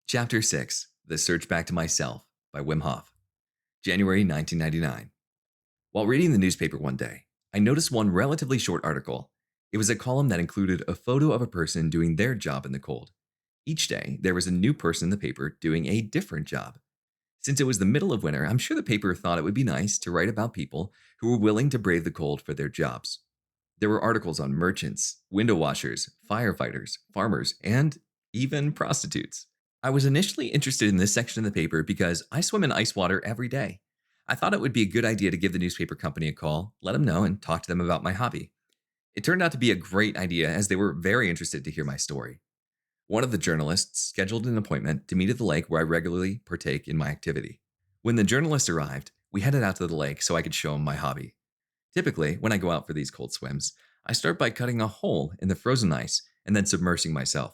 Chapter 6 The Search Back to Myself by Wim Hof, January 1999. While reading the newspaper one day, I noticed one relatively short article. It was a column that included a photo of a person doing their job in the cold. Each day, there was a new person in the paper doing a different job. Since it was the middle of winter, I'm sure the paper thought it would be nice to write about people who were willing to brave the cold for their jobs. There were articles on merchants, window washers, firefighters, farmers, and even prostitutes. I was initially interested in this section of the paper because I swim in ice water every day. I thought it would be a good idea to give the newspaper company a call, let them know, and talk to them about my hobby. It turned out to be a great idea as they were very interested to hear my story. One of the journalists scheduled an appointment to meet at the lake where I regularly partake in my activity. When the journalist arrived, we headed out to the lake so I could show him my hobby. Typically, when I go out for these cold swims, I start by cutting a hole in the frozen ice and then submersing myself.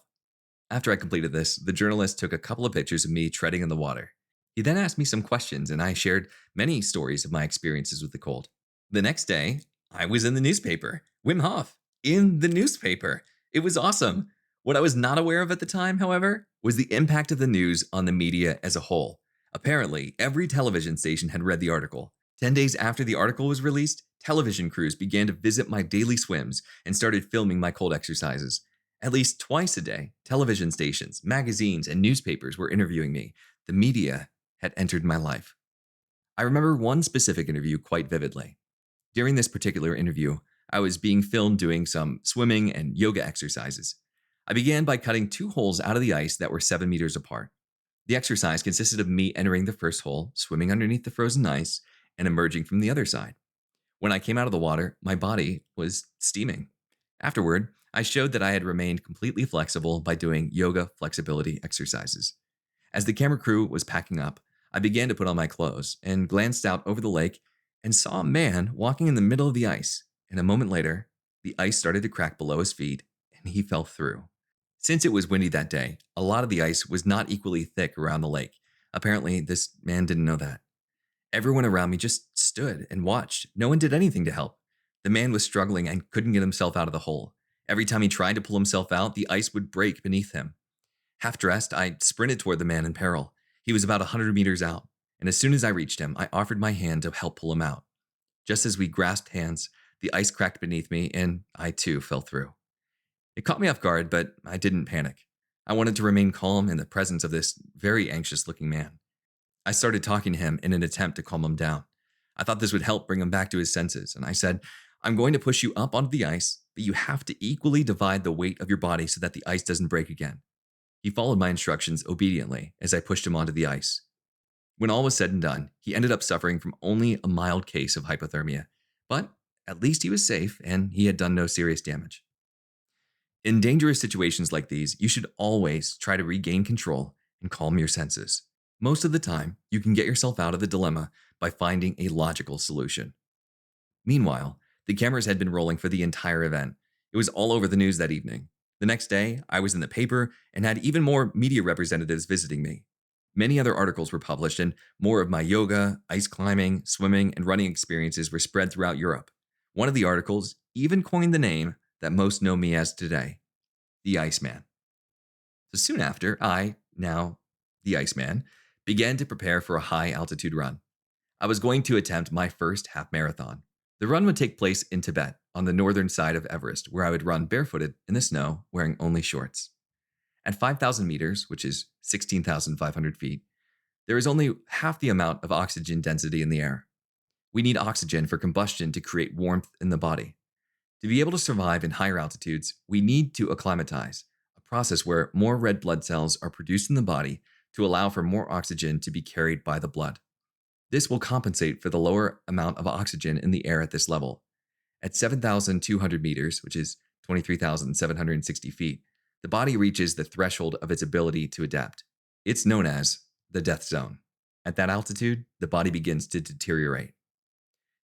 After I completed this, the journalist took a couple of pictures of me treading in the water. He then asked me some questions, and I shared many stories of my experiences with the cold. The next day, I was in the newspaper. Wim Hof, in the newspaper. It was awesome. What I was not aware of at the time, however, was the impact of the news on the media as a whole. Apparently, every television station had read the article. 10 days after the article was released, television crews began to visit my daily swims and started filming my cold exercises. At least twice a day, television stations, magazines, and newspapers were interviewing me. The media had entered my life. I remember one specific interview quite vividly. During this particular interview, I was being filmed doing some swimming and yoga exercises. I began by cutting two holes out of the ice that were 7 meters apart. The exercise consisted of me entering the first hole, swimming underneath the frozen ice, and emerging from the other side. When I came out of the water, my body was steaming. Afterward, I showed that I had remained completely flexible by doing yoga flexibility exercises. As the camera crew was packing up, I began to put on my clothes and glanced out over the lake and saw a man walking in the middle of the ice. And a moment later, the ice started to crack below his feet and he fell through. Since it was windy that day, a lot of the ice was not equally thick around the lake. Apparently, this man didn't know that. Everyone around me just stood and watched. No one did anything to help. The man was struggling and couldn't get himself out of the hole. Every time he tried to pull himself out, the ice would break beneath him. Half dressed, I sprinted toward the man in peril. He was about 100 meters out, and as soon as I reached him, I offered my hand to help pull him out. Just as we grasped hands, the ice cracked beneath me, and I too fell through. It caught me off guard, but I didn't panic. I wanted to remain calm in the presence of this very anxious looking man. I started talking to him in an attempt to calm him down. I thought this would help bring him back to his senses, and I said, "I'm going to push you up onto the ice, but you have to equally divide the weight of your body so that the ice doesn't break again." He followed my instructions obediently as I pushed him onto the ice. When all was said and done, he ended up suffering from only a mild case of hypothermia, but at least he was safe and he had done no serious damage. In dangerous situations like these, you should always try to regain control and calm your senses. Most of the time, you can get yourself out of the dilemma by finding a logical solution. Meanwhile, the cameras had been rolling for the entire event. It was all over the news that evening. The next day, I was in the paper and had even more media representatives visiting me. Many other articles were published, and more of my yoga, ice climbing, swimming, and running experiences were spread throughout Europe. One of the articles even coined the name that most know me as today, the Iceman. So soon after, I, now the Iceman, began to prepare for a high altitude run. I was going to attempt my first half marathon. The run would take place in Tibet, on the northern side of Everest, where I would run barefooted in the snow, wearing only shorts. At 5,000 meters, which is 16,500 feet, there is only half the amount of oxygen density in the air. We need oxygen for combustion to create warmth in the body. To be able to survive in higher altitudes, we need to acclimatize, a process where more red blood cells are produced in the body to allow for more oxygen to be carried by the blood. This will compensate for the lower amount of oxygen in the air at this level. At 7,200 meters, which is 23,760 feet, the body reaches the threshold of its ability to adapt. It's known as the death zone. At that altitude, the body begins to deteriorate.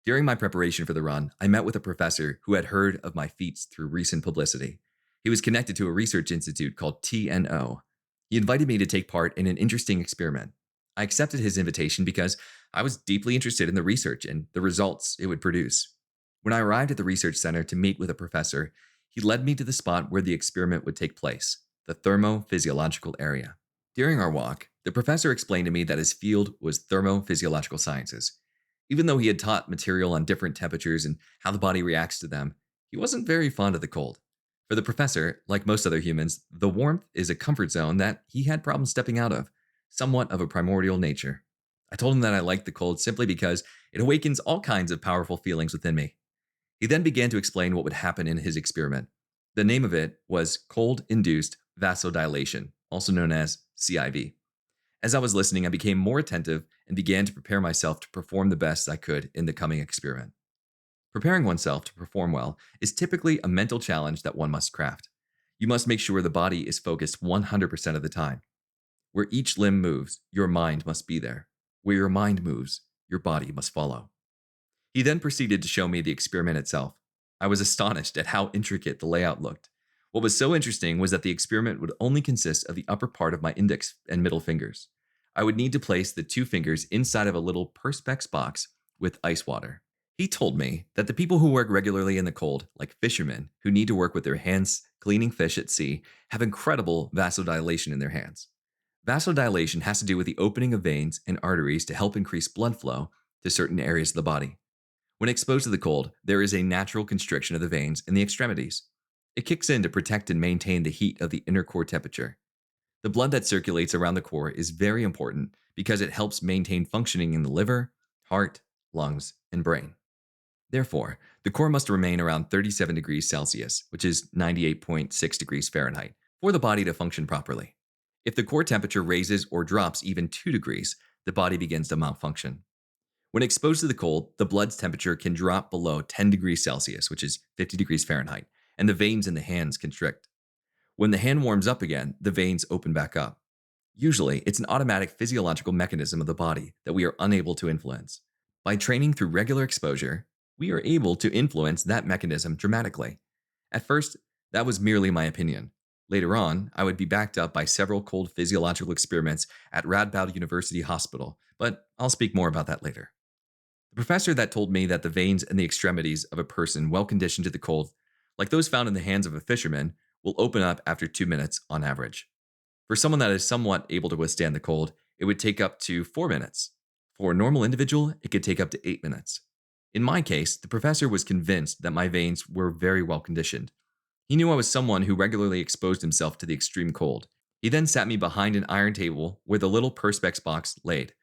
During my preparation for the run, I met with a professor who had heard of my feats through recent publicity. He was connected to a research institute called TNO. He invited me to take part in an interesting experiment. I accepted his invitation because I was deeply interested in the research and the results it would produce. When I arrived at the research center to meet with a professor, he led me to the spot where the experiment would take place, the thermophysiological area. During our walk, the professor explained to me that his field was thermophysiological sciences. Even though he had taught material on different temperatures and how the body reacts to them, he wasn't very fond of the cold. For the professor, like most other humans, the warmth is a comfort zone that he had problems stepping out of, somewhat of a primordial nature. I told him that I liked the cold simply because it awakens all kinds of powerful feelings within me. He then began to explain what would happen in his experiment. The name of it was cold induced vasodilation, also known as CIV. As I was listening, I became more attentive and began to prepare myself to perform the best I could in the coming experiment. Preparing oneself to perform well is typically a mental challenge that one must craft. You must make sure the body is focused 100% of the time. Where each limb moves, your mind must be there. Where your mind moves, your body must follow. He then proceeded to show me the experiment itself. I was astonished at how intricate the layout looked. What was so interesting was that the experiment would only consist of the upper part of my index and middle fingers. I would need to place the two fingers inside of a little Perspex box with ice water. He told me that the people who work regularly in the cold, like fishermen who need to work with their hands cleaning fish at sea, have incredible vasodilation in their hands. Vasodilation has to do with the opening of veins and arteries to help increase blood flow to certain areas of the body. When exposed to the cold, there is a natural constriction of the veins in the extremities. It kicks in to protect and maintain the heat of the inner core temperature. The blood that circulates around the core is very important because it helps maintain functioning in the liver, heart, lungs, and brain. Therefore, the core must remain around 37 degrees Celsius, which is 98.6 degrees Fahrenheit, for the body to function properly. If the core temperature raises or drops even 2 degrees, the body begins to malfunction. When exposed to the cold, the blood's temperature can drop below 10 degrees Celsius, which is 50 degrees Fahrenheit, and the veins in the hands constrict. When the hand warms up again, the veins open back up. Usually, it's an automatic physiological mechanism of the body that we are unable to influence. By training through regular exposure, we are able to influence that mechanism dramatically. At first, that was merely my opinion. Later on, I would be backed up by several cold physiological experiments at Radboud University Hospital, but I'll speak more about that later. The professor that told me that the veins in the extremities of a person well conditioned to the cold, like those found in the hands of a fisherman, will open up after 2 minutes on average. For someone that is somewhat able to withstand the cold, it would take up to 4 minutes. For a normal individual, it could take up to 8 minutes. In my case, the professor was convinced that my veins were very well conditioned. He knew I was someone who regularly exposed himself to the extreme cold. He then sat me behind an iron table where the little Perspex box laid.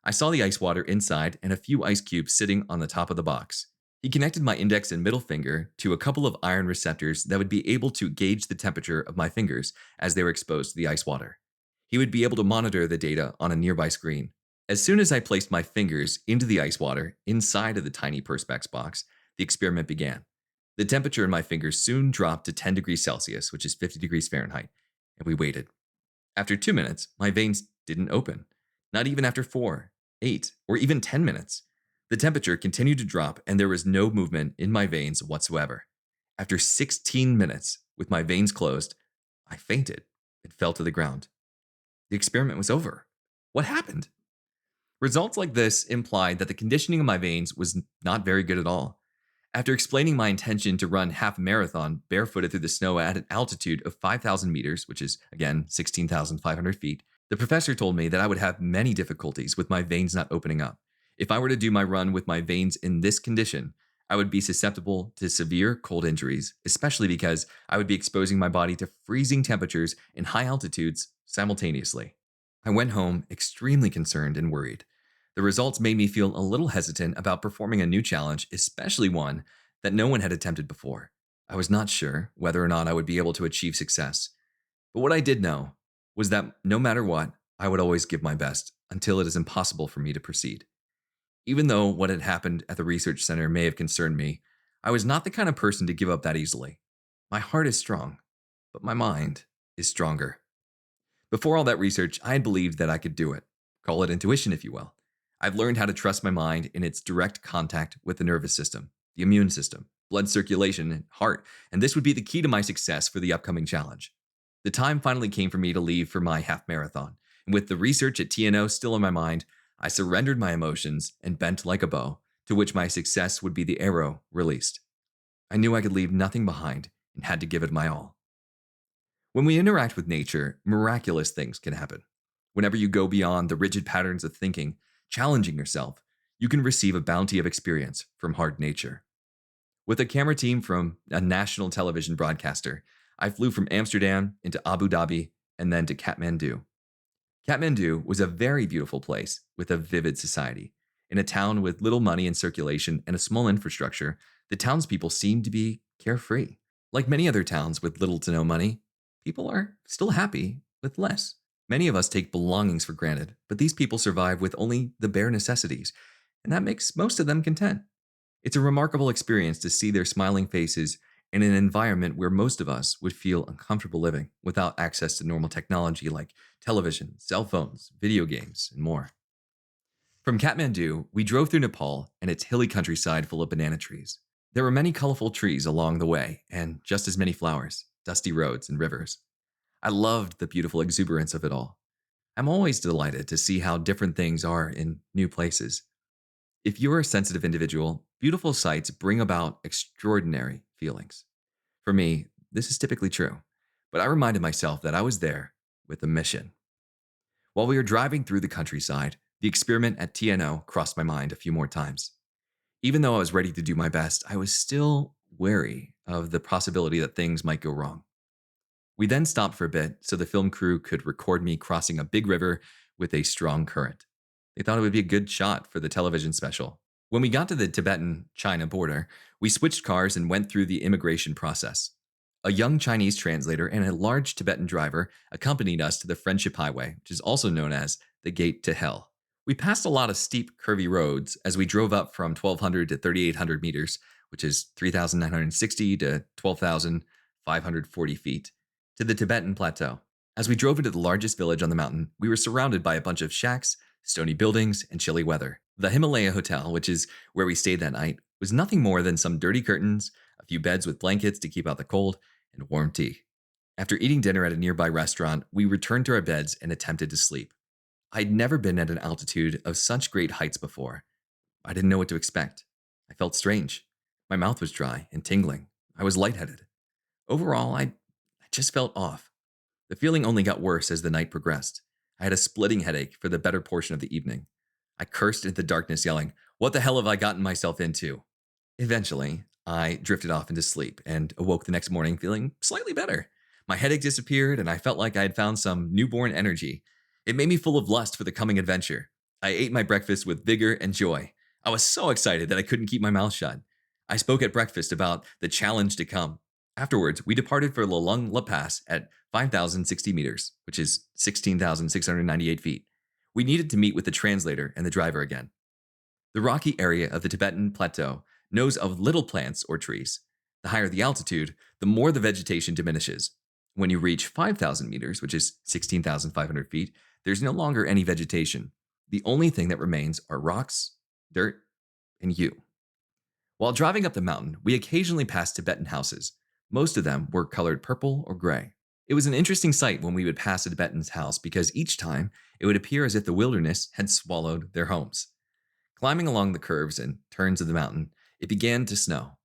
I saw the ice water inside and a few ice cubes sitting on the top of the box. He connected my index and middle finger to a couple of iron receptors that would be able to gauge the temperature of my fingers as they were exposed to the ice water. He would be able to monitor the data on a nearby screen. As soon as I placed my fingers into the ice water inside of the tiny Perspex box, the experiment began. The temperature in my fingers soon dropped to 10 degrees Celsius, which is 50 degrees Fahrenheit, and we waited. After 2 minutes, my veins didn't open. Not even after 4, 8, or even 10 minutes. The temperature continued to drop and there was no movement in my veins whatsoever. After 16 minutes, with my veins closed, I fainted and fell to the ground. The experiment was over. What happened? Results like this implied that the conditioning of my veins was not very good at all. After explaining my intention to run half a marathon barefooted through the snow at an altitude of 5,000 meters, which is, again, 16,500 feet, the professor told me that I would have many difficulties with my veins not opening up. If I were to do my run with my veins in this condition, I would be susceptible to severe cold injuries, especially because I would be exposing my body to freezing temperatures and high altitudes simultaneously. I went home extremely concerned and worried. The results made me feel a little hesitant about performing a new challenge, especially one that no one had attempted before. I was not sure whether or not I would be able to achieve success. But what I did know was that no matter what, I would always give my best until it is impossible for me to proceed. Even though what had happened at the research center may have concerned me, I was not the kind of person to give up that easily. My heart is strong, but my mind is stronger. Before all that research, I had believed that I could do it. Call it intuition, if you will. I've learned how to trust my mind in its direct contact with the nervous system, the immune system, blood circulation, and heart, and this would be the key to my success for the upcoming challenge. The time finally came for me to leave for my half marathon, and with the research at TNO still in my mind, I surrendered my emotions and bent like a bow, to which my success would be the arrow released. I knew I could leave nothing behind and had to give it my all. When we interact with nature, miraculous things can happen. Whenever you go beyond the rigid patterns of thinking, challenging yourself, you can receive a bounty of experience from hard nature. With a camera team from a national television broadcaster, I flew from Amsterdam into Abu Dhabi and then to Kathmandu. Kathmandu was a very beautiful place with a vivid society. In a town with little money in circulation and a small infrastructure, the townspeople seemed to be carefree. Like many other towns with little to no money, people are still happy with less. Many of us take belongings for granted, but these people survive with only the bare necessities, and that makes most of them content. It's a remarkable experience to see their smiling faces in an environment where most of us would feel uncomfortable living without access to normal technology like television, cell phones, video games, and more. From Kathmandu, we drove through Nepal and its hilly countryside full of banana trees. There were many colorful trees along the way, and just as many flowers, dusty roads, and rivers. I loved the beautiful exuberance of it all. I'm always delighted to see how different things are in new places. If you're a sensitive individual, beautiful sights bring about extraordinary feelings. For me, this is typically true, but I reminded myself that I was there with a mission. While we were driving through the countryside, the experiment at TNO crossed my mind a few more times. Even though I was ready to do my best, I was still wary of the possibility that things might go wrong. We then stopped for a bit so the film crew could record me crossing a big river with a strong current. They thought it would be a good shot for the television special. When we got to the Tibetan China border, we switched cars and went through the immigration process. A young Chinese translator and a large Tibetan driver accompanied us to the Friendship Highway, which is also known as the Gate to Hell. We passed a lot of steep, curvy roads as we drove up from 1,200 to 3,800 meters, which is 3,960 to 12,540 feet, to the Tibetan Plateau. As we drove into the largest village on the mountain, we were surrounded by a bunch of shacks, stony buildings, and chilly weather. The Himalaya Hotel, which is where we stayed that night, was nothing more than some dirty curtains, a few beds with blankets to keep out the cold, and warm tea. After eating dinner at a nearby restaurant, we returned to our beds and attempted to sleep. I'd never been at an altitude of such great heights before. I didn't know what to expect. I felt strange. My mouth was dry and tingling. I was lightheaded. Overall, I just felt off. The feeling only got worse as the night progressed. I had a splitting headache for the better portion of the evening. I cursed into the darkness, yelling, "What the hell have I gotten myself into?" Eventually, I drifted off into sleep and awoke the next morning feeling slightly better. My headache disappeared, and I felt like I had found some newborn energy. It made me full of lust for the coming adventure. I ate my breakfast with vigor and joy. I was so excited that I couldn't keep my mouth shut. I spoke at breakfast about the challenge to come. Afterwards, we departed for Lolong La Pass at 5,060 meters, which is 16,698 feet. We needed to meet with the translator and the driver again. The rocky area of the Tibetan Plateau knows of little plants or trees. The higher the altitude, the more the vegetation diminishes. When you reach 5,000 meters, which is 16,500 feet, there's no longer any vegetation. The only thing that remains are rocks, dirt, and you. While driving up the mountain, we occasionally passed Tibetan houses. Most of them were colored purple or gray. It was an interesting sight when we would pass a Tibetan's house because each time it would appear as if the wilderness had swallowed their homes. Climbing along the curves and turns of the mountain, it began to snow.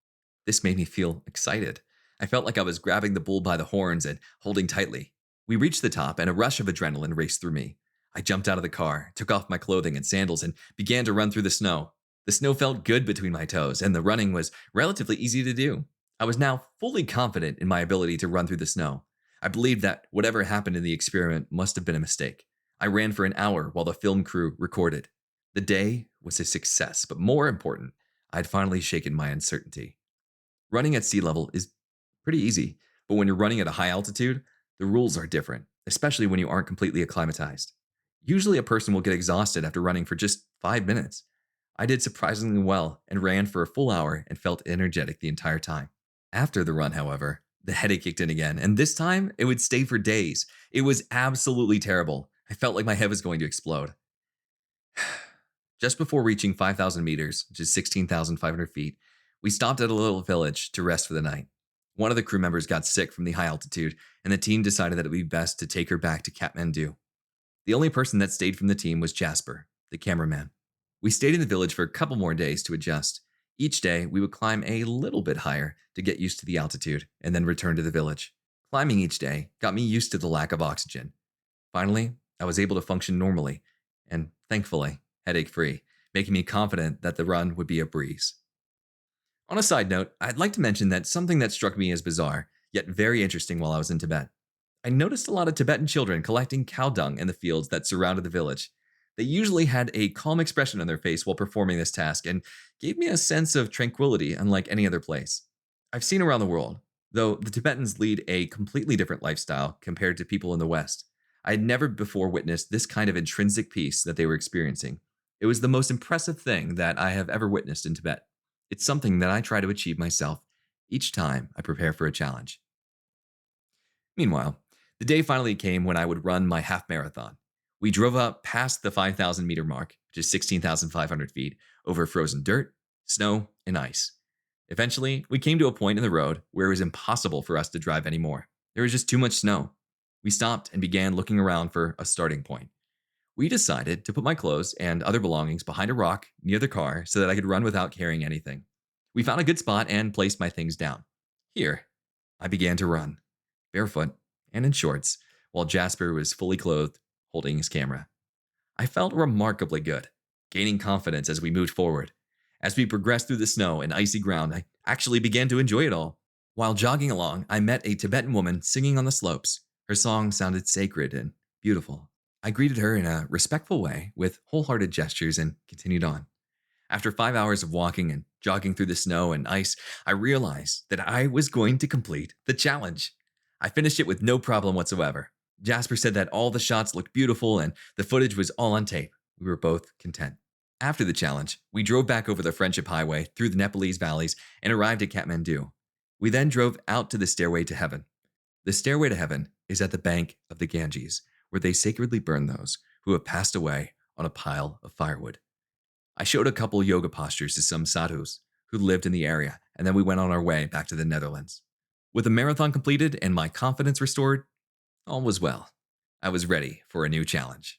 This made me feel excited. I felt like I was grabbing the bull by the horns and holding tightly. We reached the top, and a rush of adrenaline raced through me. I jumped out of the car, took off my clothing and sandals, and began to run through the snow. The snow felt good between my toes, and the running was relatively easy to do. I was now fully confident in my ability to run through the snow. I believed that whatever happened in the experiment must have been a mistake. I ran for an hour while the film crew recorded. The day was a success, but more important, I'd finally shaken my uncertainty. Running at sea level is pretty easy, but when you're running at a high altitude, the rules are different, especially when you aren't completely acclimatized. Usually, a person will get exhausted after running for just 5 minutes. I did surprisingly well and ran for a full hour and felt energetic the entire time. After the run, however, the headache kicked in again, and this time it would stay for days. It was absolutely terrible. I felt like my head was going to explode. Just before reaching 5,000 meters, which is 16,500 feet, we stopped at a little village to rest for the night. One of the crew members got sick from the high altitude, and the team decided that it would be best to take her back to Kathmandu. The only person that stayed from the team was Jasper, the cameraman. We stayed in the village for a couple more days to adjust. Each day, we would climb a little bit higher to get used to the altitude, and then return to the village. Climbing each day got me used to the lack of oxygen. Finally, I was able to function normally and, thankfully, headache free, making me confident that the run would be a breeze. On a side note, I'd like to mention that something that struck me as bizarre, yet very interesting while I was in Tibet. I noticed a lot of Tibetan children collecting cow dung in the fields that surrounded the village. They usually had a calm expression on their face while performing this task and gave me a sense of tranquility unlike any other place. I've seen around the world, though the Tibetans lead a completely different lifestyle compared to people in the West. I had never before witnessed this kind of intrinsic peace that they were experiencing. It was the most impressive thing that I have ever witnessed in Tibet. It's something that I try to achieve myself each time I prepare for a challenge. Meanwhile, the day finally came when I would run my half marathon. We drove up past the 5,000-meter mark, which is 16,500 feet, over frozen dirt, snow, and ice. Eventually, we came to a point in the road where it was impossible for us to drive anymore. There was just too much snow. We stopped and began looking around for a starting point. We decided to put my clothes and other belongings behind a rock near the car so that I could run without carrying anything. We found a good spot and placed my things down. Here, I began to run, barefoot and in shorts, while Jasper was fully clothed, holding his camera. I felt remarkably good, gaining confidence as we moved forward. As we progressed through the snow and icy ground, I actually began to enjoy it all. While jogging along, I met a Tibetan woman singing on the slopes. Her song sounded sacred and beautiful. I greeted her in a respectful way with wholehearted gestures and continued on. After 5 hours of walking and jogging through the snow and ice, I realized that I was going to complete the challenge. I finished it with no problem whatsoever. Jasper said that all the shots looked beautiful and the footage was all on tape. We were both content. After the challenge, we drove back over the Friendship Highway through the Nepalese valleys and arrived at Kathmandu. We then drove out to the Stairway to Heaven. The Stairway to Heaven is at the bank of the Ganges, where they sacredly burn those who have passed away on a pile of firewood. I showed a couple yoga postures to some sadhus who lived in the area, and then we went on our way back to the Netherlands. With the marathon completed and my confidence restored, all was well. I was ready for a new challenge.